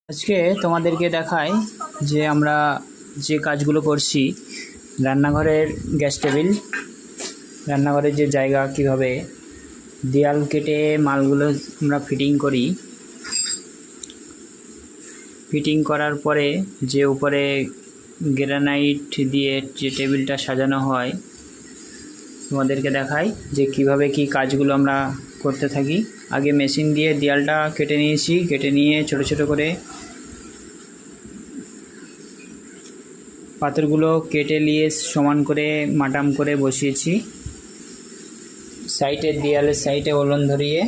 আজকে তোমাদেরকে দেখাই যে আমরা যে কাজগুলো করছি রান্নাঘরের গ্যাস টেবিল, রান্নাঘরের যে জায়গা কিভাবে দেয়াল কেটে মালগুলো আমরা ফিটিং করি। ফিটিং করার পরে যে উপরে গ্রানাইট দিয়ে যে টেবিলটা সাজানো হয় তোমাদেরকে দেখাই যে কিভাবে কি কাজগুলো আমরা করতে থাকি। আগে মেশিন দিয়ে দেয়ালটা কেটে নিয়েছি, কেটে নিয়ে ছোট ছোট করে পাথরগুলো কেটে নিয়ে সমান করে মাটাম করে বসিয়েছি। সাইডের দেয়ালের সাইডে ওলন ধরিয়ে,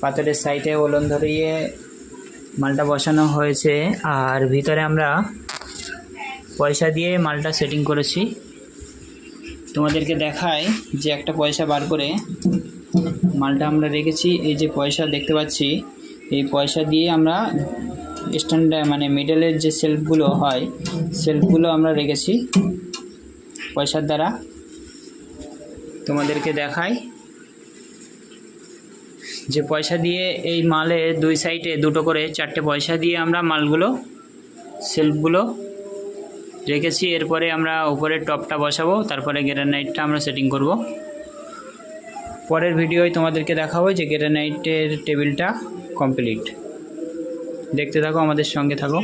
পাথরের সাইডে ওলন ধরিয়ে মালটা বসানো হয়েছে। আর ভিতরে আমরা পয়সা দিয়ে মালটা সেটিং করেছি। তোমাদেরকে দেখাই যে একটা পয়সা বার করে মালটা আমরা রেখেছি। এই যে পয়সা দেখতে পাচ্ছি, এই পয়সা দিয়ে আমরা স্ট্যান্ডার্ড মানে মিডলের যে সেলফগুলো হয় সেলফগুলো আমরা রেখেছি পয়সার দ্বারা। তোমাদেরকে দেখাই যে পয়সা দিয়ে এই মালের দুই সাইডে দুটো করে চারটে পয়সা দিয়ে আমরা মালগুলো সেলফগুলো রেখেছি। এরপরে আমরা উপরের টপটা বসাবো, তারপরে গ্রানাইটটা আমরা সেটিং করব। পরের ভিডিওয় তোমাদেরকে দেখাবো যে গ্রানাইটের টেবিলটা কমপ্লিট। দেখতে থাকো, আমাদের সঙ্গে থাকো।